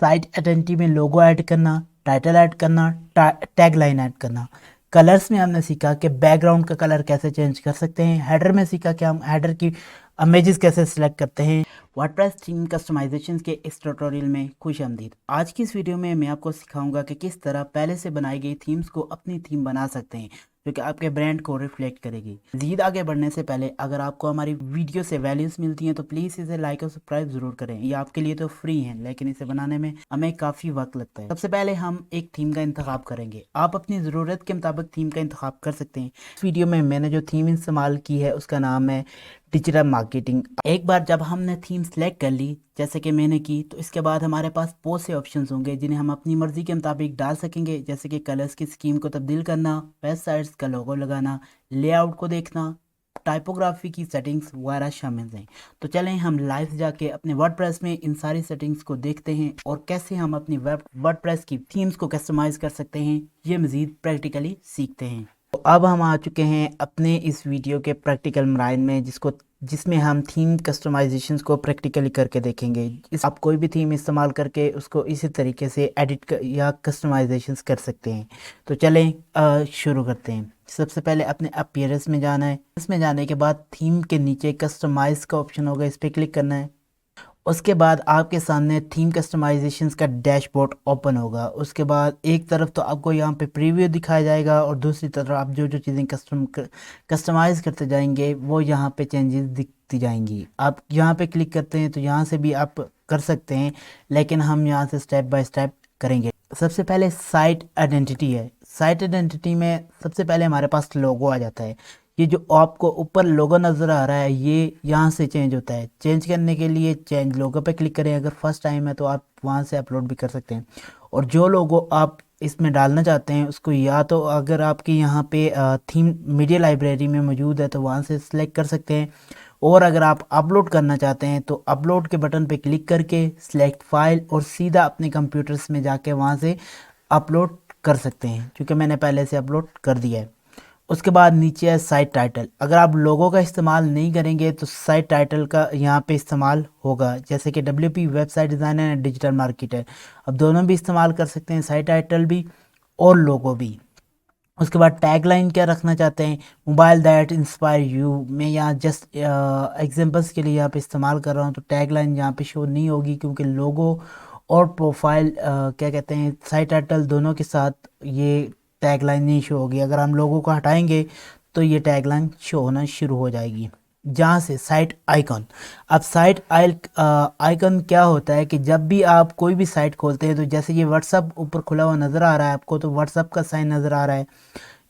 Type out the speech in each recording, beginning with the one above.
Site identity में लोगो add करना, title add करना, टैग लाइन ऐड करना। कलर्स में हमने सीखा कि बैकग्राउंड का कलर कैसे चेंज कर सकते हैं। हेडर में सीखा कि हम हेडर की इमेजेस कैसे सिलेक्ट करते हैं। वर्डप्रेस थीम कस्टमाइजेशन के इस ट्यूटोरियल में खुशामदीद। आज की इस वीडियो में मैं आपको सिखाऊंगा कि किस तरह पहले से बनाई गई थीम्स को अपनी थीम बना सकते हैं जो कि आपके ब्रांड को रिफ्लेक्ट करेगी। मज़ीद आगे बढ़ने से पहले अगर आपको हमारी वीडियो से वैल्यूज मिलती हैं तो प्लीज़ इसे लाइक और सब्सक्राइब जरूर करें। ये आपके लिए तो फ्री है लेकिन इसे बनाने में हमें काफ़ी वक्त लगता है। सबसे पहले हम एक थीम का इंतखाब करेंगे। आप अपनी ज़रूरत के मुताबिक थीम का इंतखाब कर सकते हैं। इस वीडियो में मैंने जो थीम इस्तेमाल की है उसका नाम है डिजिटल मार्केटिंग। एक बार जब हमने थीम सेलेक्ट कर ली जैसे कि मैंने की, तो इसके बाद हमारे पास बहुत से ऑप्शंस होंगे जिन्हें हम अपनी मर्जी के मुताबिक डाल सकेंगे, जैसे कि कलर्स की स्कीम को तब्दील करना, वेबसाइट्स का लोगो लगाना, लेआउट को देखना, टाइपोग्राफी की सेटिंग्स वगैरह शामिल हैं। तो चलें हम लाइव जाके अपने वर्डप्रेस में इन सारी सेटिंग्स को देखते हैं और कैसे हम अपनी वर्डप्रेस की थीम्स को कस्टमाइज कर सकते हैं, ये मज़ीद प्रैक्टिकली सीखते हैं। तो अब हम आ चुके हैं अपने इस वीडियो के प्रैक्टिकल मराइन में जिसमें हम थीम कस्टमाइजेशंस को प्रैक्टिकली करके देखेंगे। आप कोई भी थीम इस्तेमाल करके उसको इसी तरीके से या कस्टमाइजेशंस कर सकते हैं। तो चलें शुरू करते हैं। सबसे पहले अपने अपीयरेंस में जाना है। इसमें जाने के बाद थीम के नीचे कस्टमाइज का ऑप्शन होगा, इस पर क्लिक करना है। उसके बाद आपके सामने थीम कस्टमाइजेशंस का डैशबोर्ड ओपन होगा। उसके बाद एक तरफ तो आपको यहाँ पे प्रीव्यू दिखाया जाएगा और दूसरी तरफ आप जो जो चीज़ें कस्टमाइज़ करते जाएंगे वो यहाँ पे चेंजेस दिखती जाएंगी। आप यहाँ पे क्लिक करते हैं तो यहाँ से भी आप कर सकते हैं, लेकिन हम यहाँ से स्टेप बाय स्टेप करेंगे। सबसे पहले साइट आइडेंटिटी है। साइट आइडेंटिटी में सबसे पहले हमारे पास लोगो आ जाता है। ये जो आपको ऊपर लोगो नज़र आ रहा है ये यहाँ से चेंज होता है। चेंज करने के लिए चेंज लोगो पे क्लिक करें। अगर फर्स्ट टाइम है तो आप वहाँ से अपलोड भी कर सकते हैं। और जो लोगो आप इसमें डालना चाहते हैं उसको या तो अगर आपकी यहाँ पे थीम मीडिया लाइब्रेरी में मौजूद है तो वहाँ से सिलेक्ट कर सकते हैं, और अगर आप अपलोड करना चाहते हैं तो अपलोड के बटन पे क्लिक करके सिलेक्ट फाइल और सीधा अपने कंप्यूटर्स में जाके वहाँ से अपलोड कर सकते हैं, क्योंकि मैंने पहले से अपलोड कर दिया है। उसके बाद नीचे है साइट टाइटल। अगर आप लोगों का इस्तेमाल नहीं करेंगे तो साइट टाइटल का यहाँ पे इस्तेमाल होगा, जैसे कि WP website designer and digital marketer. अब दोनों भी इस्तेमाल कर सकते हैं, साइट टाइटल भी और लोगो भी। उसके बाद टैगलाइन क्या रखना चाहते हैं, मोबाइल दैट इंस्पायर यू। मैं यहाँ जस्ट एग्जांपल्स के लिए यहाँ पे इस्तेमाल कर रहा हूँ, तो टैगलाइन यहाँ पे शो नहीं होगी क्योंकि लोगो और प्रोफाइल क्या कहते हैं साइट टाइटल दोनों के साथ ये टैगलाइन नहीं शो होगी। अगर हम लोगों को हटाएंगे तो ये टैगलाइन शो होना शुरू हो जाएगी। जहाँ से साइट आइकन। अब साइट आइकन क्या होता है कि जब भी आप कोई भी साइट खोलते हैं तो जैसे ये व्हाट्सअप ऊपर खुला हुआ नज़र आ रहा है आपको, तो व्हाट्सअप का साइन नज़र आ रहा है।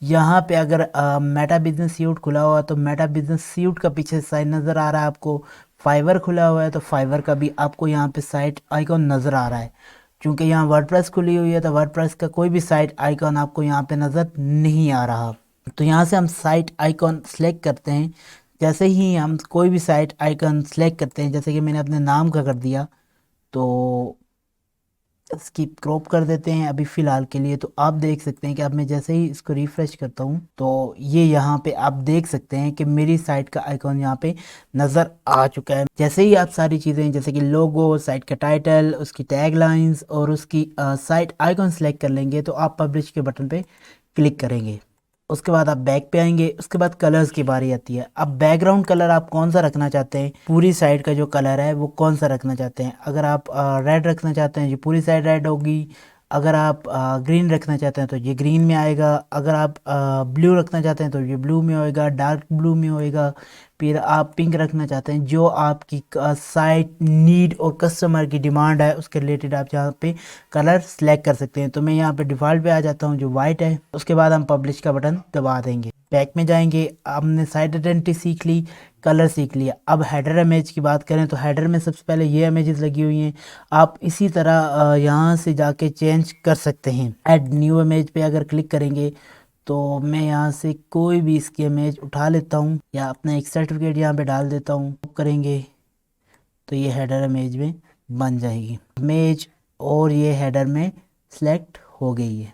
यहाँ पे अगर मेटा बिजनेस सूट खुला हुआ तो मेटा बिजनेस सूट का पीछे साइन नज़र आ रहा है आपको। फाइवर खुला हुआ है तो फाइवर का भी आपको यहाँ पे साइट आइकन नज़र आ रहा है। क्योंकि यहाँ वर्डप्रेस खुली हुई है तो वर्डप्रेस का कोई भी साइट आइकन आपको यहाँ पे नज़र नहीं आ रहा। तो यहाँ से हम साइट आइकन सेलेक्ट करते हैं। जैसे ही हम कोई भी साइट आइकन सेलेक्ट करते हैं, जैसे कि मैंने अपने नाम का कर दिया, तो इसकी क्रॉप कर देते हैं अभी फ़िलहाल के लिए। तो आप देख सकते हैं कि अब मैं जैसे ही इसको रिफ़्रेश करता हूँ तो ये यहाँ पे आप देख सकते हैं कि मेरी साइट का आइकॉन यहाँ पे नज़र आ चुका है। जैसे ही आप सारी चीज़ें जैसे कि लोगो, साइट का टाइटल, उसकी टैगलाइंस और उसकी साइट आइकॉन सेलेक्ट कर लेंगे तो आप पब्लिश के बटन पे क्लिक करेंगे। उसके बाद आप बैक पे आएंगे। उसके बाद कलर्स की बारी आती है। अब बैकग्राउंड कलर आप कौन सा रखना चाहते हैं, पूरी साइड का जो कलर है वो कौन सा रखना चाहते हैं। अगर आप रेड रखना चाहते हैं, ये पूरी साइड रेड होगी। अगर आप ग्रीन रखना चाहते हैं तो ये ग्रीन में आएगा। अगर आप ब्लू रखना चाहते हैं तो ये ब्लू में होएगा, डार्क ब्लू में होएगा। फिर आप पिंक रखना चाहते हैं, जो आपकी साइट नीड और कस्टमर की डिमांड है उसके रिलेटेड आप यहाँ पे कलर सेलेक्ट कर सकते हैं। तो मैं यहाँ पे डिफ़ॉल्ट पे आ जाता हूँ जो वाइट है। उसके बाद हम पब्लिश का बटन दबा देंगे। बैक में जाएंगे। हमने साइट आइडेंटिटी सीख ली, कलर सीख लिया। अब हेडर इमेज की बात करें तो हेडर में सबसे पहले ये इमेजेस लगी हुई हैं। आप इसी तरह यहाँ से जाके चेंज कर सकते हैं। ऐड न्यू इमेज पे अगर क्लिक करेंगे तो मैं यहाँ से कोई भी इसकी इमेज उठा लेता हूँ या अपना एक सर्टिफिकेट यहाँ पे डाल देता हूँ। करेंगे तो ये हेडर इमेज में बन जाएगी इमेज, और ये हेडर में सिलेक्ट हो गई है।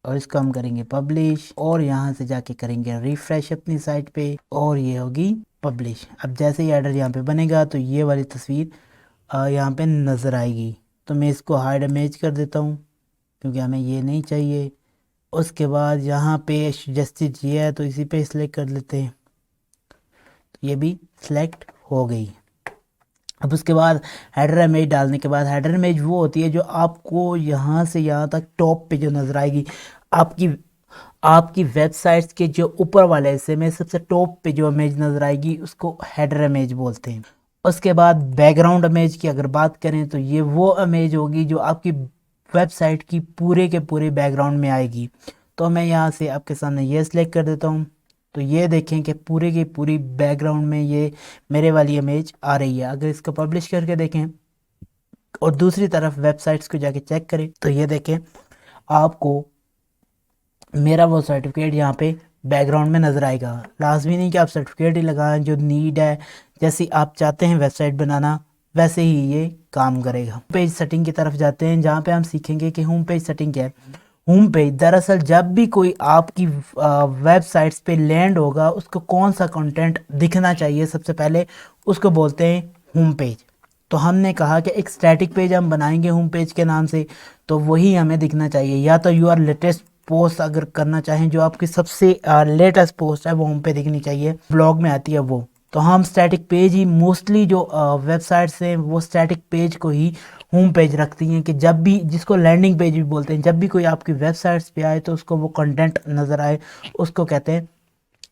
और इसको हम करेंगे पब्लिश और यहाँ से जाके करेंगे रिफ्रेश अपनी साइट पे और ये होगी पब्लिश। अब जैसे ही हेडर यहाँ पे बनेगा तो ये वाली तस्वीर यहाँ पे नज़र आएगी। तो मैं इसको हाइड इमेज कर देता हूँ क्योंकि हमें ये नहीं चाहिए। उसके बाद यहाँ पे जस्टिस ये है तो इसी पे सिलेक्ट कर लेते हैं, तो ये भी सिलेक्ट हो गई। अब उसके बाद हेडर इमेज डालने के बाद, हेडर इमेज वो होती है जो आपको यहाँ से यहाँ तक टॉप पे जो नज़र आएगी, आपकी आपकी वेबसाइट्स के जो ऊपर वाले हिस्से में सबसे टॉप पे जो इमेज नज़र आएगी उसको हेडर इमेज बोलते हैं। उसके बाद बैकग्राउंड इमेज की अगर बात करें तो ये वो इमेज होगी जो आपकी वेबसाइट की पूरे के पूरे बैकग्राउंड में आएगी। तो मैं यहाँ से आपके सामने ये सिलेक्ट कर देता हूँ, तो ये देखें कि पूरे की पूरी बैकग्राउंड में ये मेरे वाली इमेज आ रही है। अगर इसको पब्लिश करके देखें और दूसरी तरफ वेबसाइट्स को जाके चेक करें तो ये देखें आपको मेरा वो सर्टिफिकेट यहाँ पे बैकग्राउंड में नज़र आएगा। लाजमी नहीं कि आप सर्टिफिकेट ही लगाएं, जो नीड है जैसी आप चाहते हैं वेबसाइट बनाना वैसे ही ये काम करेगा। पेज सेटिंग की तरफ जाते हैं जहाँ पे हम सीखेंगे कि होम पेज सेटिंग क्या है। होम पेज दरअसल जब भी कोई आपकी वेबसाइट्स पे लैंड होगा उसको कौन सा कंटेंट दिखना चाहिए सबसे पहले उसको बोलते हैं होम पेज। तो हमने कहा कि एक स्टैटिक पेज हम बनाएंगे होम पेज के नाम से, तो वही हमें दिखना चाहिए। या तो यूआर लेटेस्ट पोस्ट अगर करना चाहें, जो आपकी सबसे लेटेस्ट पोस्ट है वो होम पे दिखनी चाहिए, ब्लॉग में आती है वो, तो हम स्टैटिक पेज ही मोस्टली जो वेबसाइट्स हैं वो स्टैटिक पेज को ही होम पेज रखती हैं कि जब भी, जिसको लैंडिंग पेज भी बोलते हैं, जब भी कोई आपकी वेबसाइट्स पे आए तो उसको वो कंटेंट नज़र आए उसको कहते हैं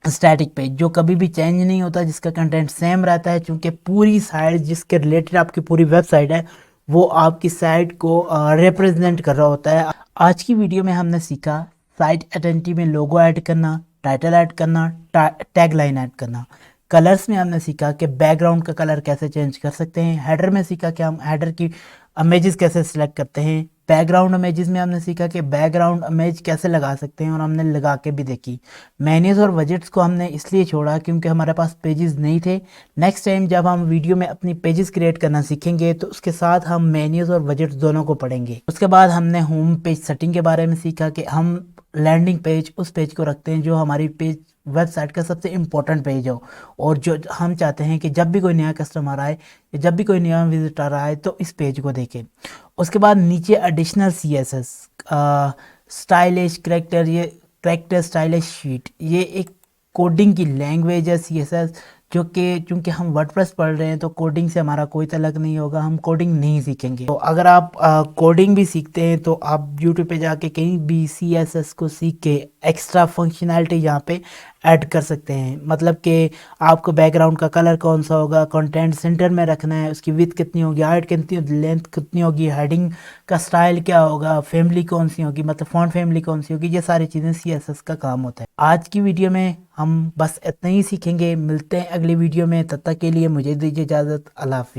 स्टैटिक पेज, जो कभी भी चेंज नहीं होता, जिसका कंटेंट सेम रहता है, क्योंकि पूरी साइट जिसके रिलेटेड आपकी पूरी वेबसाइट है वो आपकी साइट को रिप्रेजेंट कर रहा होता है। आज की वीडियो में हमने सीखा साइट आइडेंटिटी में लोगो ऐड करना, टाइटल ऐड करना, टैग लाइन ऐड करना। कलर्स में हमने सीखा कि बैकग्राउंड का कलर कैसे चेंज कर सकते हैं। हेडर में सीखा कि हम हेडर की इमेजेस कैसे सिलेक्ट करते हैं। बैकग्राउंड इमेजेस में हमने सीखा कि बैकग्राउंड इमेज कैसे लगा सकते हैं और हमने लगा के भी देखी। मेन्यूज और वजेट्स को हमने इसलिए छोड़ा क्योंकि हमारे पास पेजेस नहीं थे। नेक्स्ट टाइम जब हम वीडियो में अपनी पेजेस क्रिएट करना सीखेंगे तो उसके साथ हम मेन्यूज और वजेट्स दोनों को पढ़ेंगे। उसके बाद हमने होम पेज सेटिंग के बारे में सीखा कि हम लैंडिंग पेज उस पेज को रखते हैं जो हमारी पेज वेबसाइट का सबसे इम्पोर्टेंट पेज हो, और जो हम चाहते हैं कि जब भी कोई नया कस्टमर आए या जब भी कोई नया विजिटर आए तो इस पेज को देखें। उसके बाद नीचे एडिशनल CSS स्टाइलिश करेक्टर, ये करेक्टर स्टाइलिश शीट, ये एक कोडिंग की लैंग्वेज है CSS, जो कि चूँकि हम वर्डप्रेस पढ़ रहे हैं तो कोडिंग से हमारा कोई तलक नहीं होगा, हम कोडिंग नहीं सीखेंगे। तो अगर आप कोडिंग भी सीखते हैं तो आप यूट्यूब पे जाके कहीं भी CSS को सीख के एक्स्ट्रा फंक्शनैलिटी यहाँ पे ऐड कर सकते हैं। मतलब कि आपको बैकग्राउंड का कलर कौन सा होगा, कंटेंट सेंटर में रखना है, उसकी विड्थ कितनी होगी, हाइट कितनी, लेंथ कितनी होगी, हेडिंग का स्टाइल क्या होगा, फैमिली कौन सी होगी, मतलब फॉन्ट फैमिली कौन सी होगी, ये सारी चीज़ें CSS का काम होता है। आज की वीडियो में हम बस इतना ही सीखेंगे। मिलते हैं अगली वीडियो में, तब तक के लिए मुझे दीजिए इजाज़त। अल्लाह हाफ़िज़।